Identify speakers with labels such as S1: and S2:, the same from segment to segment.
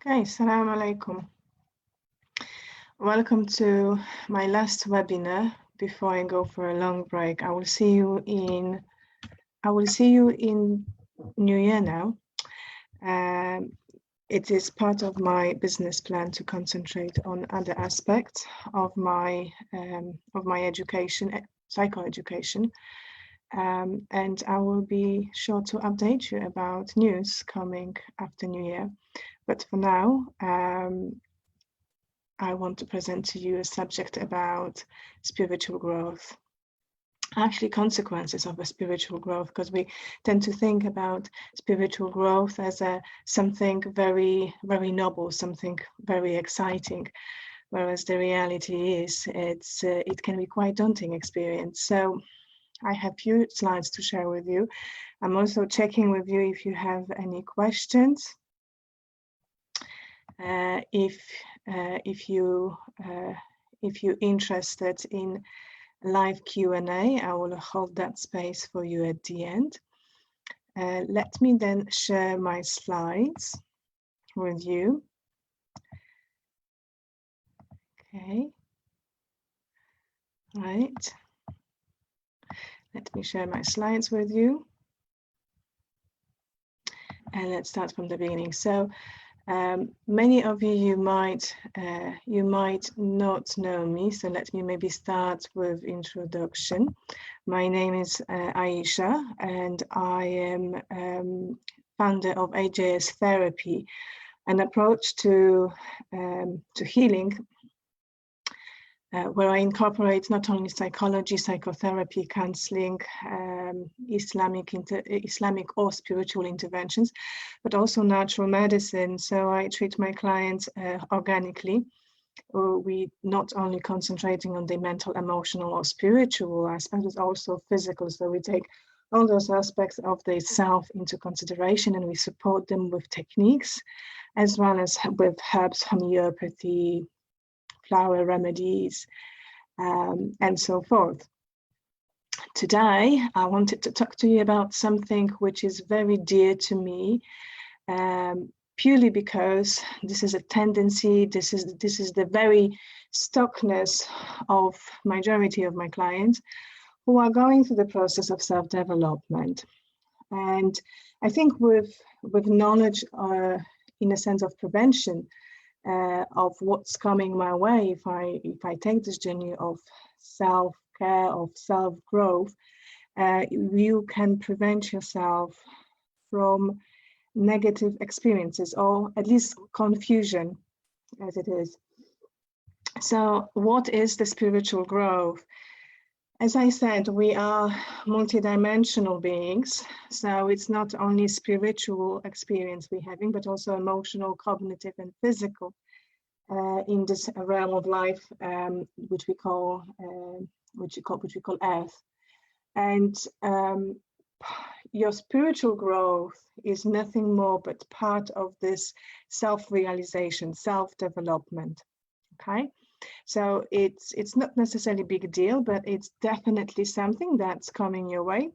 S1: Okay, Assalamu alaikum. Welcome to my last webinar before I go for a long break. I will see you in New Year now. It is part of my business plan to concentrate on other aspects of my education, psychoeducation. And I will be sure to update you about news coming after New Year. But for now, I want to present to you a subject about spiritual growth. Actually, consequences of a spiritual growth, because we tend to think about spiritual growth as something very, very noble, something very exciting, whereas the reality is it can be quite daunting experience. So I have few slides to share with you. I'm also checking with you if you have any questions. If you're interested in live Q&A, I will hold that space for you at the end. Let me then share my slides with you. Okay. Right. Let me share my slides with you. And let's start from the beginning. So many of you might not know me, so let me maybe start with introduction. My name is Aisha, and I am founder of AJS Therapy, an approach to healing where I incorporate not only psychology, psychotherapy, counseling, Islamic or spiritual interventions, but also natural medicine. So I treat my clients organically. We not only concentrating on the mental, emotional, or spiritual aspects, but also physical. So we take all those aspects of the self into consideration, and we support them with techniques, as well as with herbs, homeopathy, flower remedies, and so forth. Today, I wanted to talk to you about something which is very dear to me, purely because this is a tendency, this is the very stockness of majority of my clients who are going through the process of self-development. And I think with knowledge in a sense of prevention, of what's coming my way if I take this journey of self-care, of self-growth, you can prevent yourself from negative experiences, or at least confusion as it is. So what is the spiritual growth? As I said, we are multidimensional beings, so it's not only spiritual experience we're having, but also emotional, cognitive, and physical in this realm of life, which we call Earth. And your spiritual growth is nothing more but part of this self-realization, self-development. Okay. So it's not necessarily a big deal, but it's definitely something that's coming your way.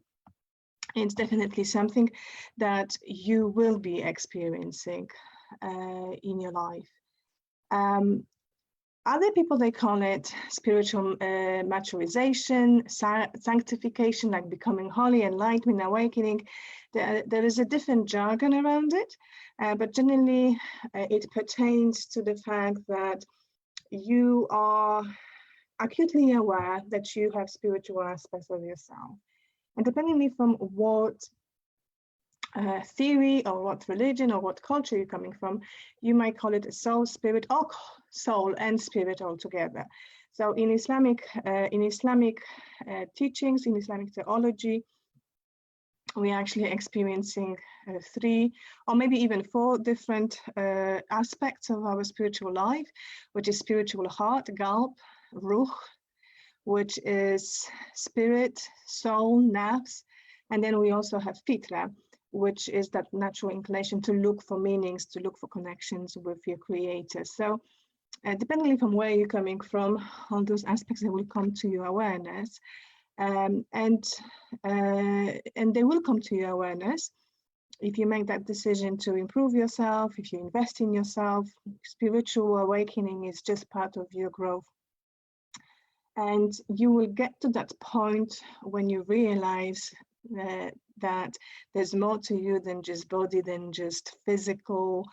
S1: It's definitely something that you will be experiencing in your life. Other people, they call it spiritual maturization, sanctification, like becoming holy, enlightenment, awakening. There is a different jargon around it, but generally it pertains to the fact that you are acutely aware that you have spiritual aspects of yourself. And depending from what theory or what religion or what culture you're coming from, you might call it a soul, spirit, or soul and spirit all together. So in Islamic teachings, in Islamic theology, we're actually experiencing 3 or maybe even 4 different aspects of our spiritual life, which is spiritual heart, qalb, ruh, which is spirit, soul, nafs, and then we also have fitra, which is that natural inclination to look for meanings, to look for connections with your creator. So depending from where you're coming from, all those aspects that will come to your awareness. And they will come to your awareness if you make that decision to improve yourself, if you invest in yourself, spiritual awakening is just part of your growth. And you will get to that point when you realize that there's more to you than just body, than just physical,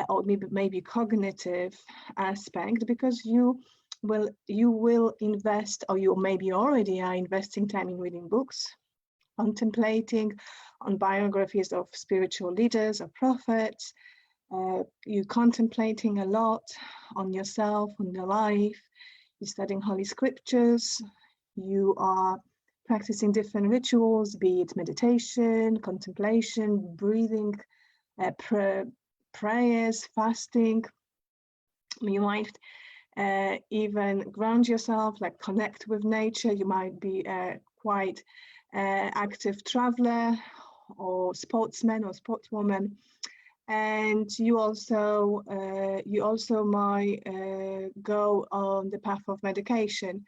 S1: or maybe cognitive aspect, because you will invest, or you maybe already are investing time in reading books, contemplating on biographies of spiritual leaders or prophets. You're contemplating a lot on yourself, on your life. You're studying Holy Scriptures. You are practicing different rituals, be it meditation, contemplation, breathing, prayers, fasting. You might even ground yourself, like connect with nature. You might be quite active traveler or sportsman or sportswoman, and you also might go on the path of medication.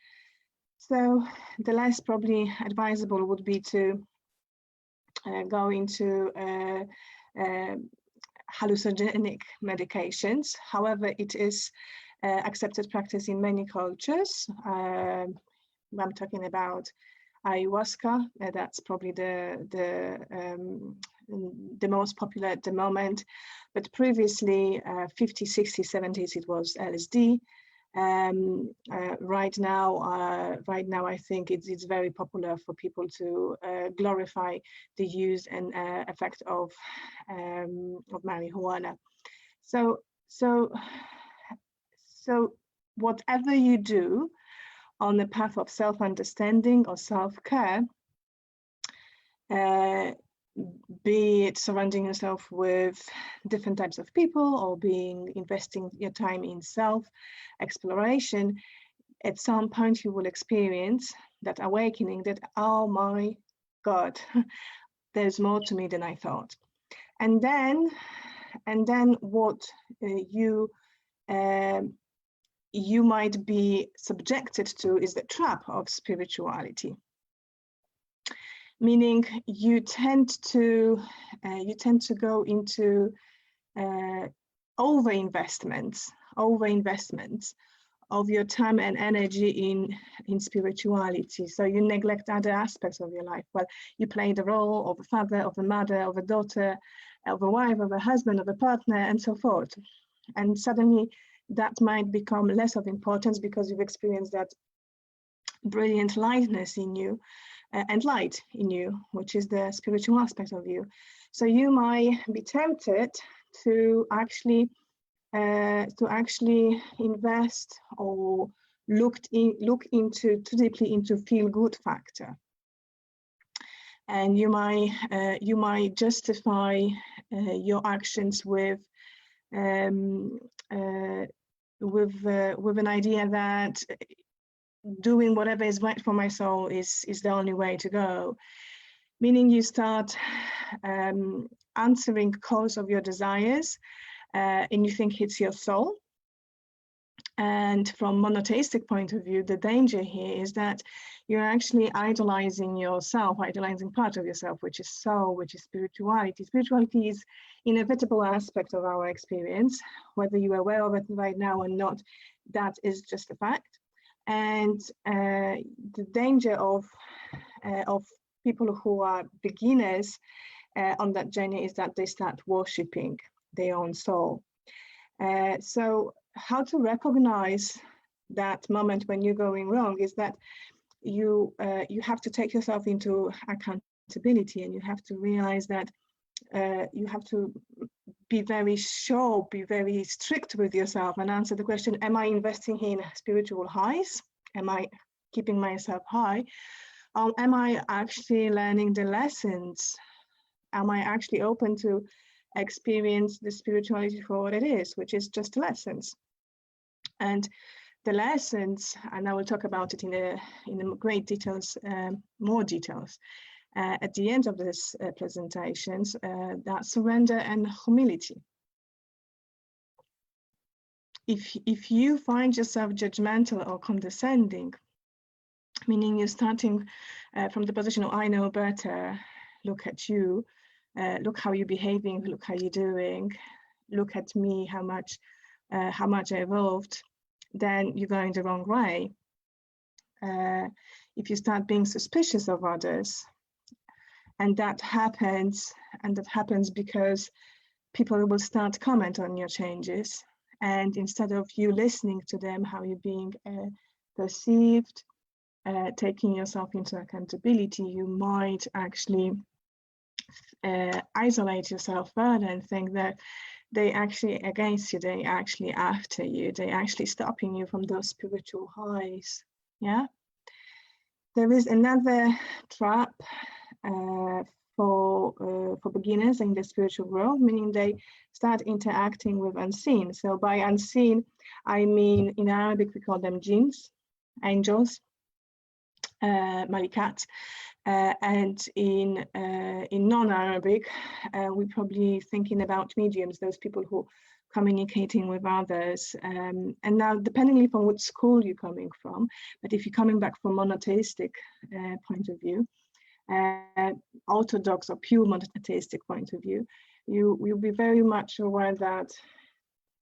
S1: So the less probably advisable would be to go into hallucinogenic medications. However, it is accepted practice in many cultures. I'm talking about ayahuasca. That's probably the most popular at the moment, but previously 50s, 60s, 70s it was LSD. Right now I think it's very popular for people to glorify the use and effect of marijuana. So whatever you do on the path of self-understanding or self-care, be it surrounding yourself with different types of people or investing your time in self-exploration, at some point you will experience that awakening that, oh my God, there's more to me than I thought. And then what you might be subjected to is the trap of spirituality. Meaning you tend to go into overinvestments of your time and energy in spirituality. So you neglect other aspects of your life. Well, you play the role of a father, of a mother, of a daughter, of a wife, of a husband, of a partner, and so forth. And suddenly that might become less of importance because you've experienced that brilliant lightness in you. And light in you, which is the spiritual aspect of you. So you might be tempted to actually invest or look into too deeply into feel-good factor, and you might justify your actions with an idea that doing whatever is right for my soul is the only way to go. Meaning you start answering calls of your desires, and you think it's your soul. And from monotheistic point of view, the danger here is that you're actually idolizing yourself, idolizing part of yourself, which is soul, which is spirituality. Spirituality is an inevitable aspect of our experience, whether you're aware of it right now or not. That is just a fact. And the danger of people who are beginners on that journey is that they start worshipping their own soul. So how to recognize that moment when you're going wrong is that you have to take yourself into accountability, and you have to realize that you have to be very sure, be very strict with yourself and answer the question, am I investing in spiritual highs? Am I keeping myself high? Am I actually learning the lessons? Am I actually open to experience the spirituality for what it is, which is just lessons? And the lessons, and I will talk about it in great details, more details, at the end of this presentations, that surrender and humility. If you find yourself judgmental or condescending, meaning you're starting from the position of I know better, look at you, look how you're behaving, look how you're doing, look at me, how much I evolved, then you're going the wrong way. If you start being suspicious of others, and that happens because people will start comment on your changes, and instead of you listening to them, how you're being perceived, taking yourself into accountability, you might actually isolate yourself further and think that they actually against you, they actually after you, they actually stopping you from those spiritual highs. Yeah. There is another trap for beginners in the spiritual world, meaning they start interacting with unseen. So by unseen, I mean in Arabic we call them jinns, angels, malikat, and in non-Arabic, we're probably thinking about mediums, those people who communicating with others. And now, depending from which school you're coming from, but if you're coming back from monotheistic point of view, orthodox or pure monotheistic point of view, you will be very much aware that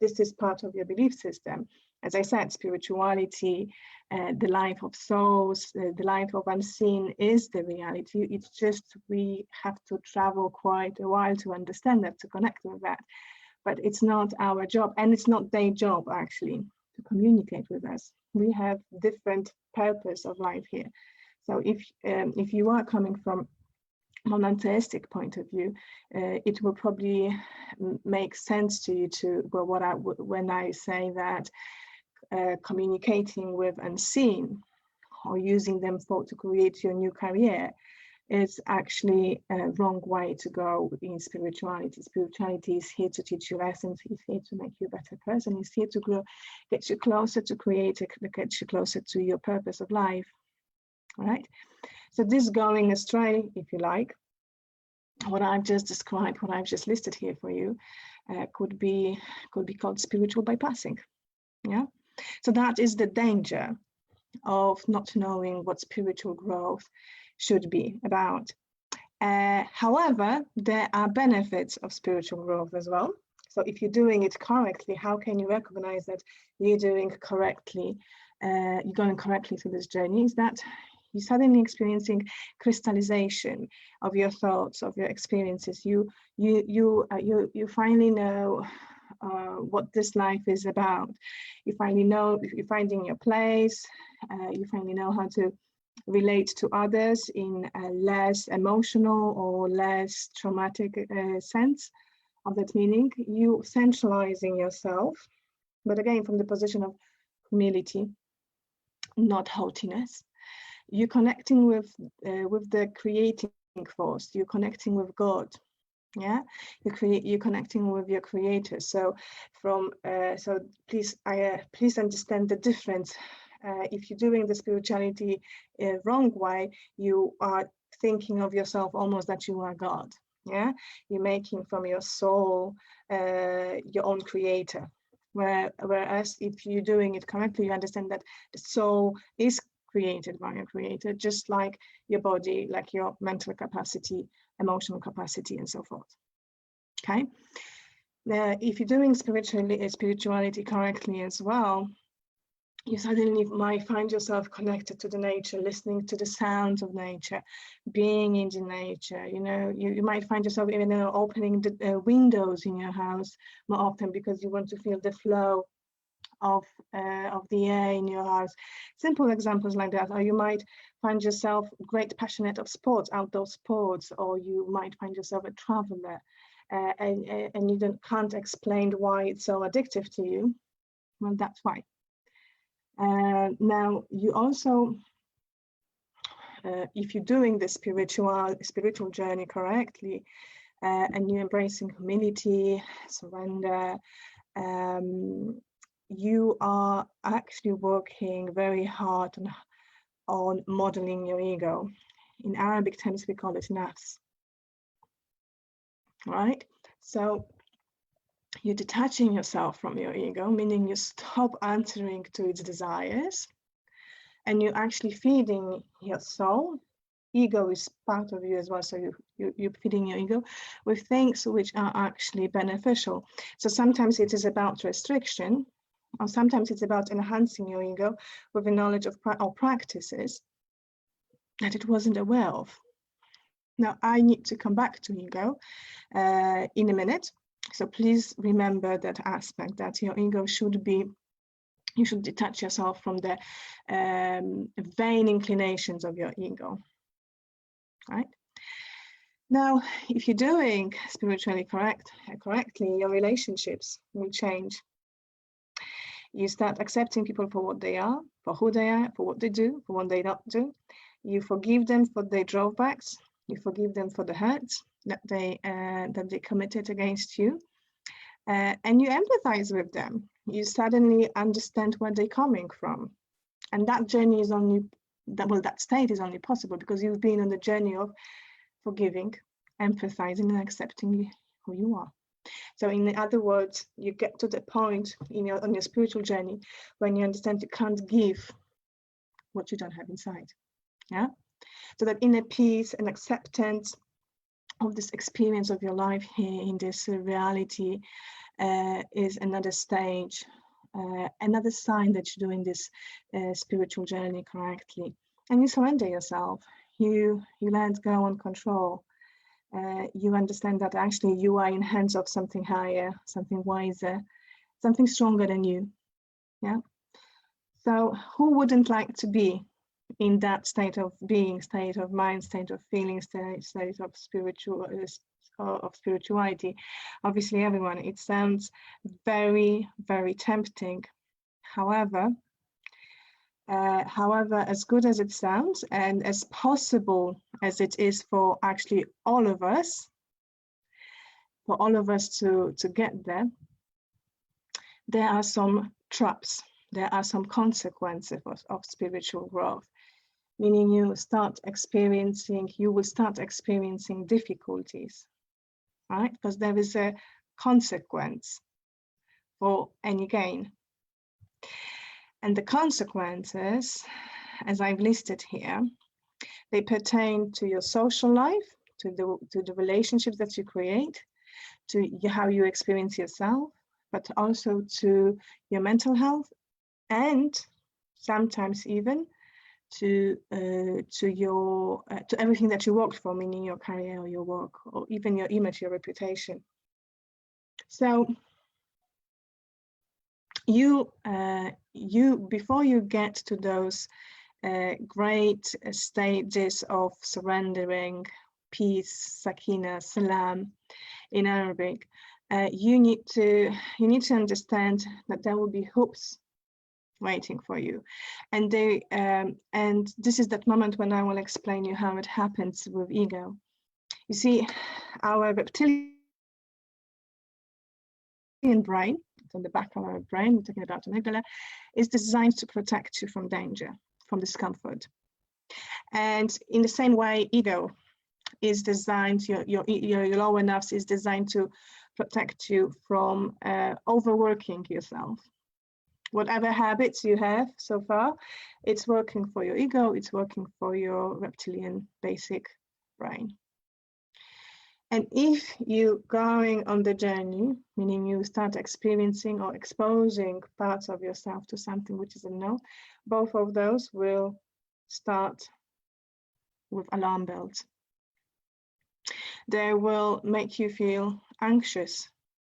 S1: this is part of your belief system. As I said, spirituality, the life of souls, the life of unseen is the reality. It's just we have to travel quite a while to understand that, to connect with that. But it's not our job, and it's not their job actually to communicate with us. We have different purpose of life here. So if you are coming from monotheistic point of view, it will probably make sense to you to, well, when I say that communicating with unseen or using them to create your new career is actually a wrong way to go in spirituality. Spirituality is here to teach you lessons. It's here to make you a better person. It's here to grow, get you closer to creator, get you closer to your purpose of life. All right. So this going astray, if you like, what I've just described, what I've just listed here for you, could be called spiritual bypassing. Yeah. So that is the danger of not knowing what spiritual growth should be about. However, there are benefits of spiritual growth as well. So if you're doing it correctly, how can you recognize that you're doing correctly, you're going correctly through this journey? Is that you're suddenly experiencing crystallization of your thoughts, of your experiences. You finally know what this life is about. You finally know, if you're finding your place, you finally know how to relate to others in a less emotional or less traumatic sense of that meaning. You centralizing yourself, but again, from the position of humility, not haughtiness. You're connecting with the creating force. You're connecting with God. Yeah, you're connecting with your creator. So please understand the difference. If you're doing the spirituality wrong way, you are thinking of yourself almost that you are God. Yeah, you're making from your soul your own creator. Whereas if you're doing it correctly, you understand that the soul is created by your creator, just like your body, like your mental capacity, emotional capacity, and so forth. Okay. Now, if you're doing spirituality correctly as well, you suddenly might find yourself connected to the nature, listening to the sounds of nature, being in the nature. You know, you might find yourself even opening the windows in your house more often because you want to feel the flow of the air in your house. Simple examples like that. Or you might find yourself great passionate of sports, outdoor sports, or you might find yourself a traveler and you can't explain why it's so addictive to you. Well, that's why. Now, you also, if you're doing the spiritual journey correctly, and you're embracing humility, surrender, you are actually working very hard on modeling your ego. In Arabic terms, we call it nafs. Right? So you're detaching yourself from your ego, meaning you stop answering to its desires, and you're actually feeding your soul, ego is part of you as well, so you're feeding your ego with things which are actually beneficial. So sometimes it is about restriction, or sometimes it's about enhancing your ego with a knowledge of or practices that it wasn't aware of. Now, I need to come back to ego in a minute, so please remember that aspect, that your ego should be, you should detach yourself from the vain inclinations of your ego. Right? Now, if you're doing spiritually correctly, your relationships will change. You start accepting people for what they are, for who they are, for what they do, for what they don't do. You forgive them for their drawbacks. You forgive them for the hurts that they committed against you, and you empathize with them. You suddenly understand where they're coming from, and that journey is only that state is only possible because you've been on the journey of forgiving, empathizing, and accepting who you are. So in other words, you get to the point on your spiritual journey when you understand you can't give what you don't have inside. Yeah. So that inner peace and acceptance of this experience of your life here in this reality is another stage, another sign that you're doing this spiritual journey correctly. And you surrender yourself. You let go and control. You understand that actually you are in hands of something higher, something wiser, something stronger than you. Yeah. So who wouldn't like to be in that state of being, state of mind, state of feeling, state of spirituality? Obviously, everyone. It sounds very, very tempting. However, as good as it sounds and as possible as it is for actually all of us, to get there, there are some traps, there are some consequences of spiritual growth, meaning you will start experiencing difficulties, right? Because there is a consequence for any gain. And the consequences, as I've listed here, they pertain to your social life, to the relationships that you create, to how you experience yourself, but also to your mental health, and sometimes even to everything that you worked for, meaning your career or your work, or even your image, your reputation. So you before you get to those great stages of surrendering, peace, sakina, salam in Arabic, you need to understand that there will be hoops waiting for you, and this is that moment when I will explain you how it happens with ego. You see, our reptilian brain, on the back of our brain, we're talking about amygdala, is designed to protect you from danger, from discomfort. And in the same way, ego is designed, your lower nerves is designed to protect you from overworking yourself. Whatever habits you have so far, it's working for your ego, it's working for your reptilian basic brain. And if you're going on the journey, meaning you start experiencing or exposing parts of yourself to something which is a no, both of those will start with alarm bells. They will make you feel anxious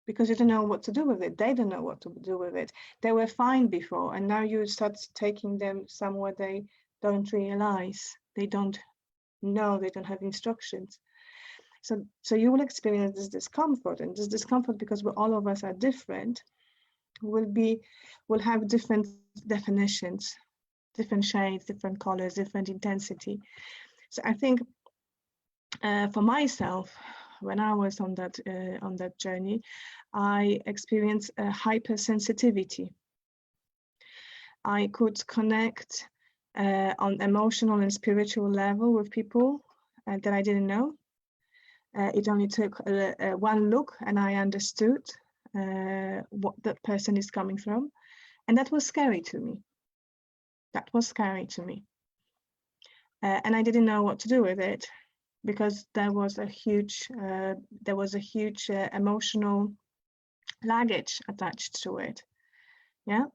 S1: because you don't know what to do with it. They don't know what to do with it. They were fine before, and now you start taking them somewhere they don't realize. They don't know, they don't have instructions. So you will experience this discomfort, and this discomfort, because all of us are different, will have different definitions, different shades, different colors, different intensity. So I think for myself, when I was on that journey, I experienced a hypersensitivity. I could connect on emotional and spiritual level with people that I didn't know. It only took one look and I understood what that person is coming from. And that was scary to me. and I didn't know what to do with it, because there was a huge emotional luggage attached to it. Yeah.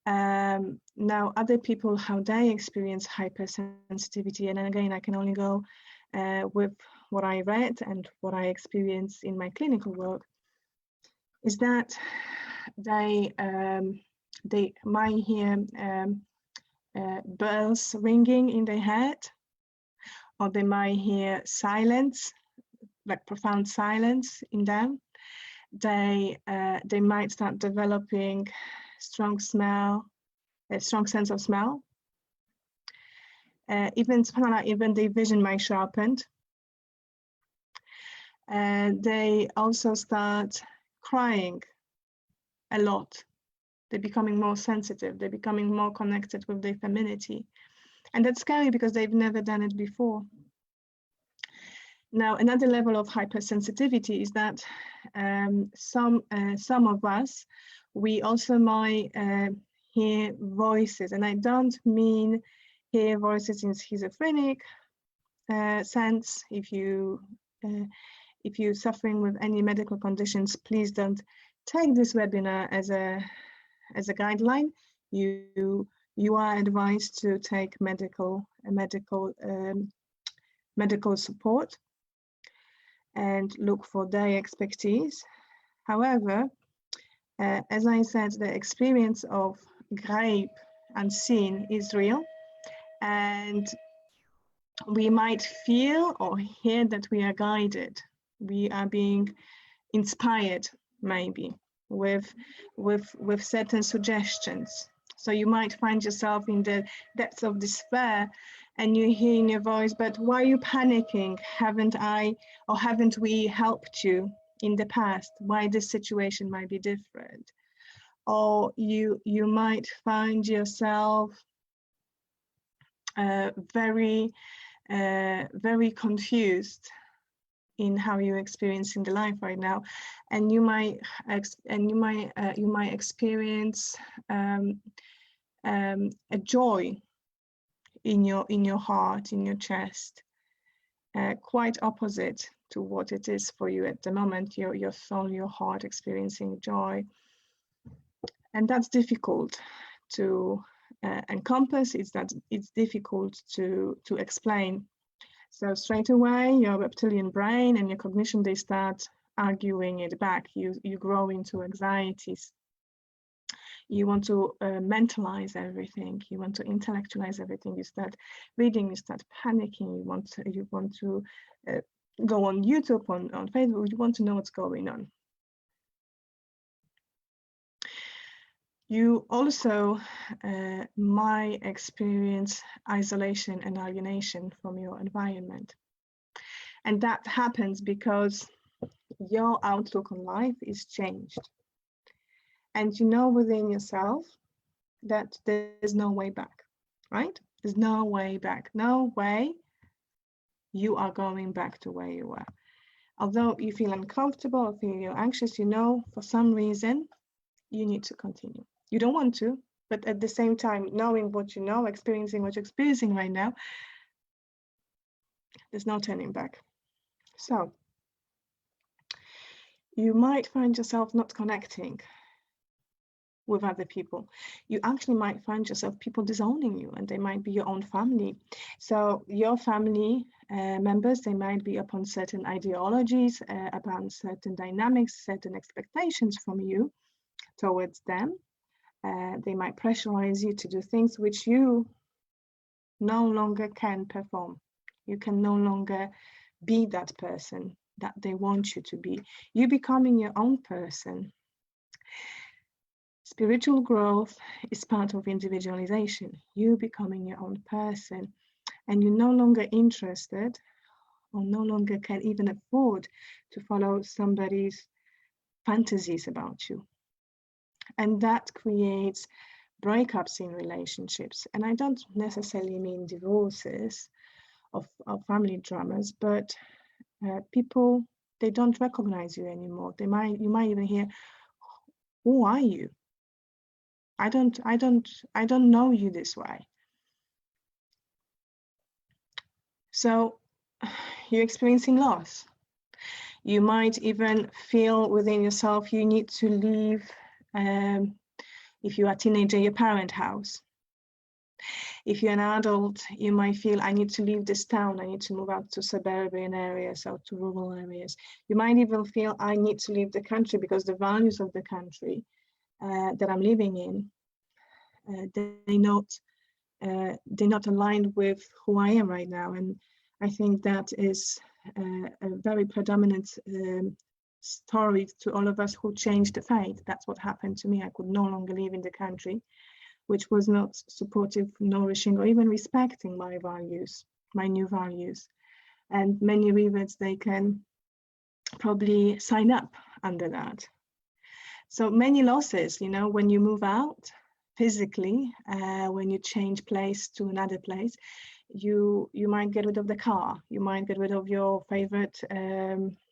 S1: Now, other people, how they experience hypersensitivity, and again, I can only go with what I read and what I experienced in my clinical work, is that they might hear bells ringing in their head, or they might hear silence, like profound silence in them. They might start developing strong sense of smell. Even their vision might sharpen. They also start crying a lot. They're becoming more sensitive. They're becoming more connected with their femininity. And that's scary because they've never done it before. Now, another level of hypersensitivity is that some of us, we also might hear voices, and I don't mean hear voices in schizophrenic sense. If you're suffering with any medical conditions, please don't take this webinar as a guideline. You are advised to take medical support and look for their expertise. However, as I said, the experience of grape unseen is real, and we might feel or hear that we are guided. We are being inspired, maybe, with certain suggestions. So you might find yourself in the depths of despair, and you hear in your voice, but why are you panicking? Haven't we helped you in the past? Why this situation might be different? Or you might find yourself very confused in how you're experiencing the life right now, and you might experience a joy in your heart, in your chest, quite opposite to what it is for you at the moment. Your soul, your heart experiencing joy, and that's difficult to encompass. It's difficult to explain. So straight away, your reptilian brain and your cognition, they start arguing it back. You grow into anxieties. You want to mentalize everything. You want to intellectualize everything. You start reading. You start panicking. You want to go on YouTube, on Facebook. You want to know what's going on. You also might experience isolation and alienation from your environment. And that happens because your outlook on life is changed. And you know within yourself that there's no way back, right? There's no way back. No way you are going back to where you were. Although you feel uncomfortable or feel anxious, you know for some reason you need to continue. You don't want to, but at the same time, knowing what you know, experiencing what you're experiencing right now, there's no turning back. So you might find yourself not connecting with other people. You actually might find yourself people disowning you, and they might be your own family. So your family members, they might be upon certain ideologies, upon certain dynamics, certain expectations from you towards them. They might pressurize you to do things which you no longer can perform. You can no longer be that person that they want you to be. You're becoming your own person. Spiritual growth is part of individualization. You becoming your own person, and you're no longer interested or no longer can even afford to follow somebody's fantasies about you. And that creates breakups in relationships. And I don't necessarily mean divorces of family dramas, but people, they don't recognize you anymore. You might even hear, who are you? I don't know you this way. So you're experiencing loss. You might even feel within yourself you need to leave, if you are a teenager, your parent house. If you're an adult, you might feel, I need to leave this town, I need to move out to suburban areas or to rural areas. You might even feel, I need to leave the country because the values of the country that I'm living in, they're not aligned with who I am right now. And I think that is a very predominant story to all of us who changed the faith. That's what happened to me. I could no longer live in the country, which was not supportive, nourishing, or even respecting my values, my new values. And many reverts, they can probably sign up under that. So many losses, you know, when you move out physically, when you change place to another place, you might get rid of the car, you might get rid of your favorite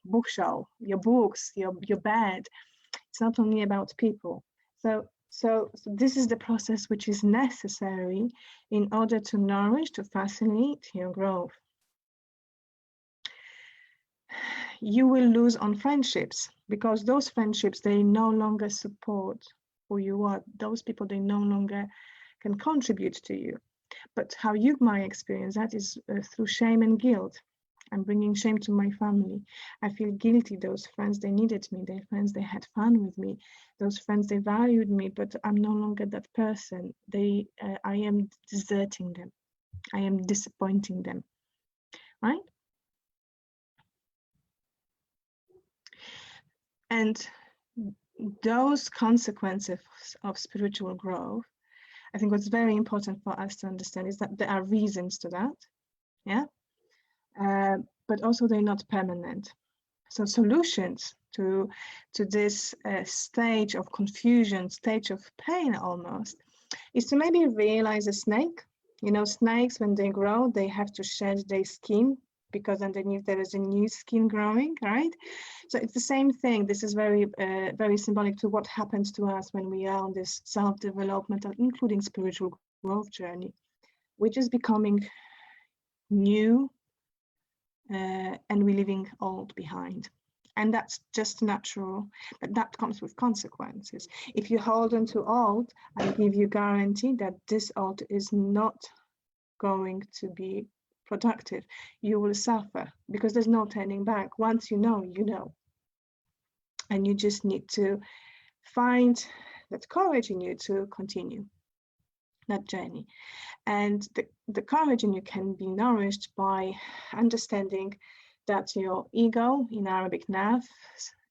S1: bookshelf, your books, your bed. It's not only about people. So this is the process which is necessary in order to nourish, to facilitate your growth. You will lose on friendships because those friendships, they no longer support who you are. Those people, they no longer can contribute to you. But how you might experience that is through shame and guilt. I'm bringing shame to my family. I feel guilty. Those friends, they needed me. They're friends, they had fun with me. Those friends, they valued me, but I'm no longer that person. I am deserting them. I am disappointing them, right? And those consequences of spiritual growth, I think what's very important for us to understand is that there are reasons to that, yeah? But also they're not permanent. So solutions to this stage of confusion, stage of pain almost, is to maybe realize a snake. You know, snakes, when they grow, they have to shed their skin because underneath there is a new skin growing, right? So it's the same thing. This is very, very symbolic to what happens to us when we are on this self-developmental, including spiritual growth journey. We're just becoming new and we're leaving old behind. And that's just natural, but that comes with consequences. If you hold on to old, I give you guarantee that this old is not going to be productive. You will suffer because there's no turning back. Once you know, you know. And you just need to find that courage in you to continue that journey. And the courage in you can be nourished by understanding that your ego, in Arabic nafs,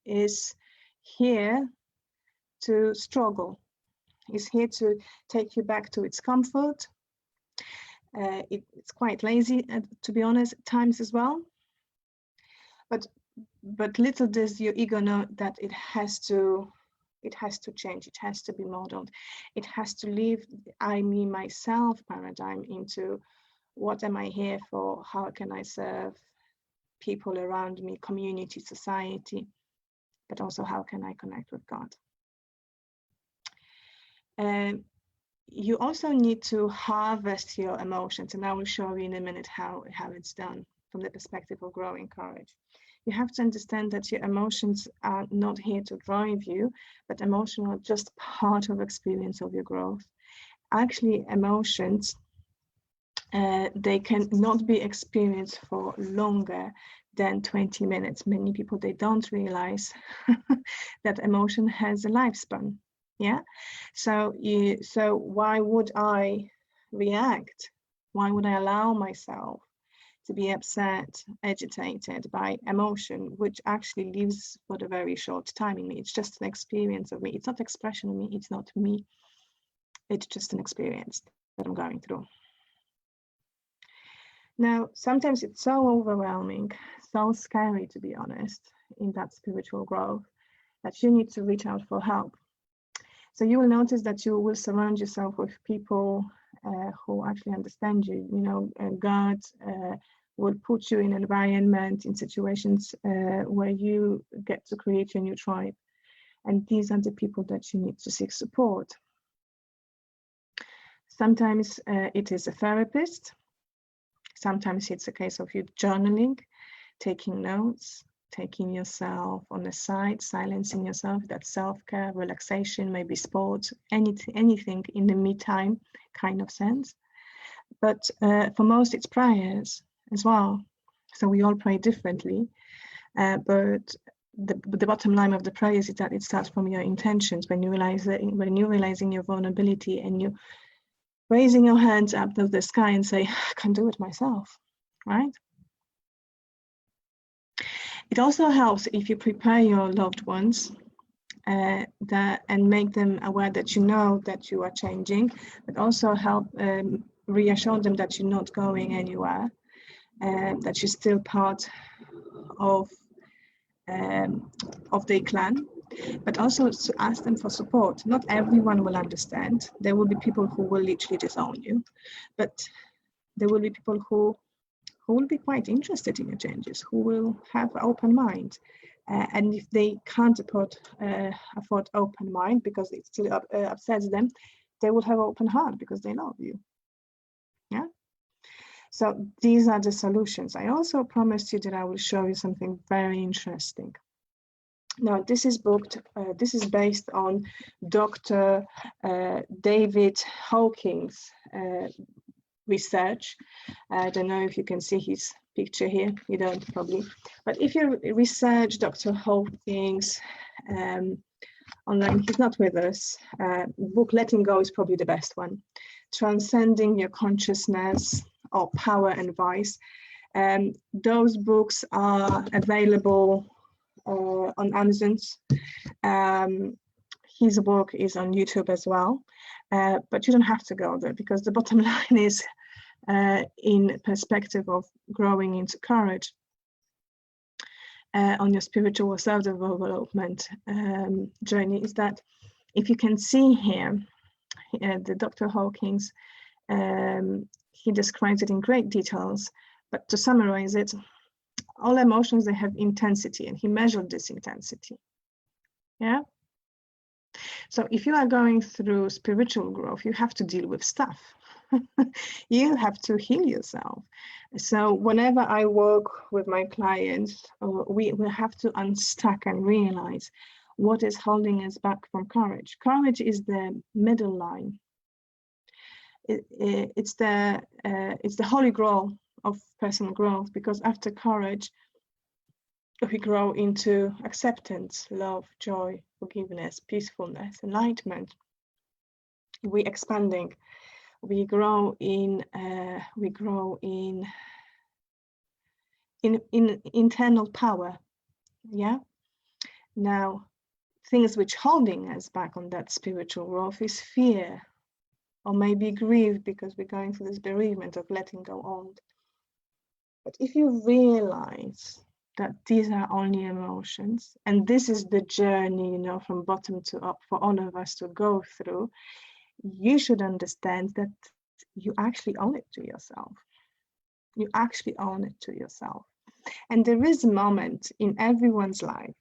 S1: is here to struggle, is here to take you back to its comfort. It's quite lazy, to be honest, at times as well. But little does your ego know that it has to change, it has to be modeled. It has to leave I, me, myself paradigm into what am I here for? How can I serve people around me, community, society, but also how can I connect with God? You also need to harvest your emotions, and I will show you in a minute how it's done from the perspective of growing courage. You have to understand that your emotions are not here to drive you, but emotions are just part of experience of your growth. Actually, emotions, they can not be experienced for longer than 20 minutes. Many people, they don't realize that emotion has a lifespan. Yeah. So why would I react? Why would I allow myself to be upset, agitated by emotion, which actually lives for a very short time in me? It's just an experience of me. It's not expression of me. It's not me. It's just an experience that I'm going through. Now, sometimes it's so overwhelming, so scary, to be honest, in that spiritual growth, that you need to reach out for help. So you will notice that you will surround yourself with people who actually understand you. You know, God will put you in an environment, in situations where you get to create your new tribe. And these are the people that you need to seek support. Sometimes it is a therapist. Sometimes it's a case of you journaling, taking notes, taking yourself on the side, silencing yourself. That's self-care, relaxation, maybe sports, anything in the me time kind of sense. But for most, it's prayers as well. So we all pray differently. But the bottom line of the prayers is that it starts from your intentions. When you're realizing your vulnerability and you raising your hands up to the sky and say, I can do it myself, right? It also helps if you prepare your loved ones and make them aware that you know that you are changing, but also help reassure them that you're not going anywhere, that you're still part of their clan, but also to ask them for support. Not everyone will understand. There will be people who will literally disown you, but there will be people who will be quite interested in your changes, who will have an open mind. And if they can't afford open mind because it still upsets them, they will have open heart because they love you. Yeah. So these are the solutions. I also promised you that I will show you something very interesting. Now, this is based on Dr. David Hawkins' research. I don't know if you can see his picture here. You don't probably. But if you research Dr. Hawkins online, he's not with us. Book Letting Go is probably the best one. Transcending Your Consciousness, or Power and Vice. Those books are available on Amazon. His work is on YouTube as well, but you don't have to go there, because the bottom line is, in perspective of growing into courage on your spiritual self-development journey, is that if you can see here, the Dr. Hawkins, he describes it in great details, but to summarize it, all emotions, they have intensity, and he measured this intensity. Yeah. So if you are going through spiritual growth, you have to deal with stuff. You have to heal yourself. So whenever I work with my clients, we have to unstuck and realize what is holding us back from courage. Courage is the middle line. It's the holy grail of personal growth, because after courage, we grow into acceptance, love, joy, forgiveness, peacefulness, enlightenment. We're expanding. We grow in internal power. Yeah. Now, things which holding us back on that spiritual growth is fear, or maybe grief, because we're going through this bereavement of letting go old. But if you realize that these are only emotions, and this is the journey, from bottom to up for all of us to go through, you should understand that you actually own it to yourself. You actually own it to yourself. And there is a moment in everyone's life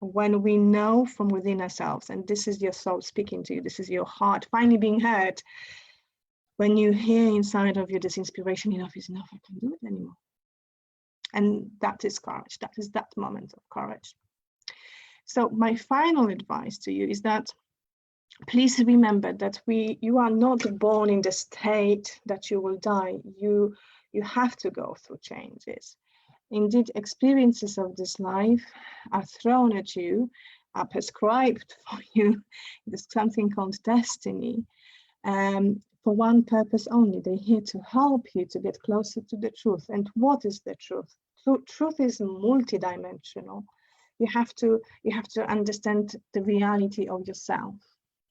S1: when we know from within ourselves, and this is your soul speaking to you, this is your heart finally being heard, when you hear inside of you this inspiration, enough is enough, I can't do it anymore. And that is courage. That is that moment of courage. So my final advice to you is that please remember that you are not born in the state that you will die. You have to go through changes. Indeed, experiences of this life are thrown at you, are prescribed for you. There's something called destiny. For one purpose only. They're here to help you to get closer to the truth. And what is the truth? Truth is multidimensional. You have to understand the reality of yourself,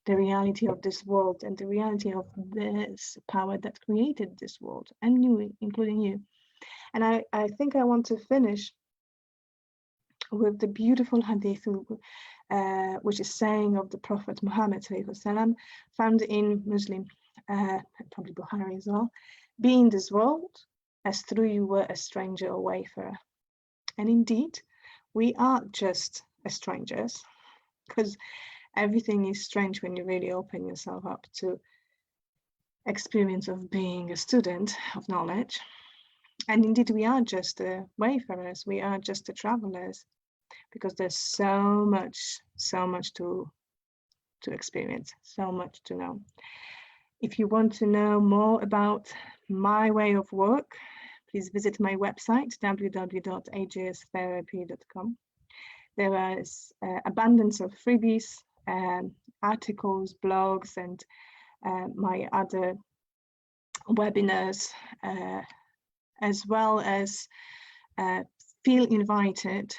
S1: the reality of this world, and the reality of this power that created this world, and you, including you. And I think I want to finish with the beautiful hadith, which is saying of the Prophet Muhammad ﷺ, found in Muslim, probably Bukhari as well. Be in this world as though you were a stranger or wayfarer. And indeed, we are just as strangers, because everything is strange when you really open yourself up to experience of being a student of knowledge. And indeed, we are just wayfarers, we are just the travelers, because there's so much to experience, so much to know. If you want to know more about my way of work, please visit my website, www.ajstherapy.com. There is abundance of freebies, articles, blogs, and my other webinars, as well as feel invited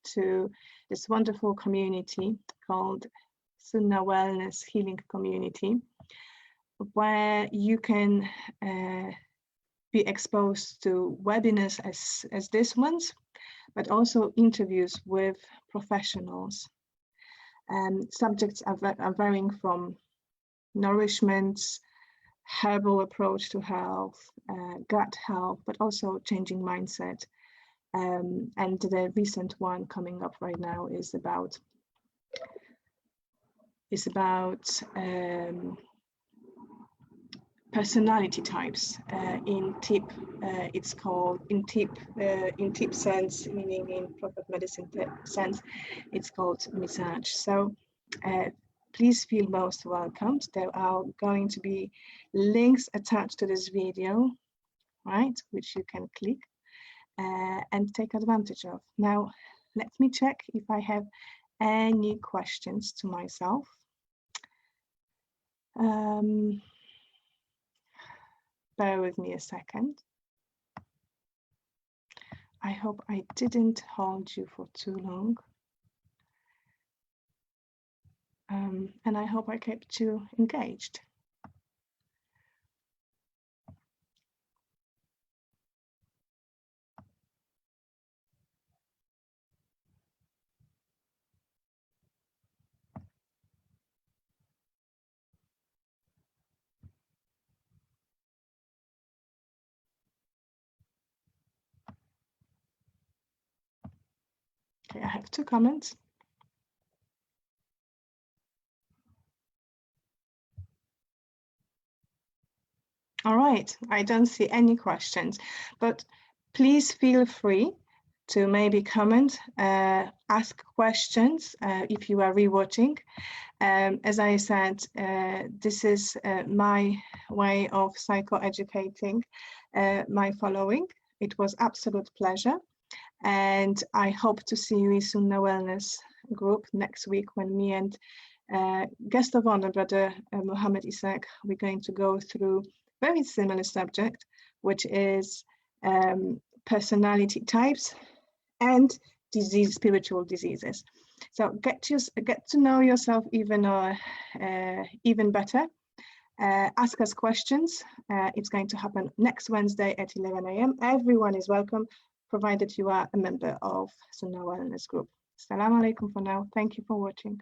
S1: to this wonderful community called Sunnah Wellness Healing Community, where you can be exposed to webinars as these ones, but also interviews with professionals. Subjects are varying from nourishment, herbal approach to health, gut health, but also changing mindset. And the recent one coming up right now is about personality types. In TIP, it's called in TIP sense, meaning in proper medicine sense, it's called massage. So please feel most welcomed. There are going to be links attached to this video, right, which you can click and take advantage of. Now, let me check if I have any questions to myself. Bear with me a second. I hope I didn't hold you for too long. And I hope I kept you engaged. Okay, I have 2 comments. All right, I don't see any questions, but please feel free to maybe comment, ask questions if you are rewatching. As I said, this is my way of psychoeducating my following. It was absolute pleasure. And I hope to see you in Sunnah Wellness group next week, when me and guest of honor, Brother Mohammed Isaac, we're going to go through very similar subject, which is personality types and spiritual diseases. So get to know yourself even better. Ask us questions. It's going to happen next Wednesday at 11 a.m. Everyone is welcome, provided you are a member of Sunnah Wellness Group. Assalamu alaikum for now. Thank you for watching.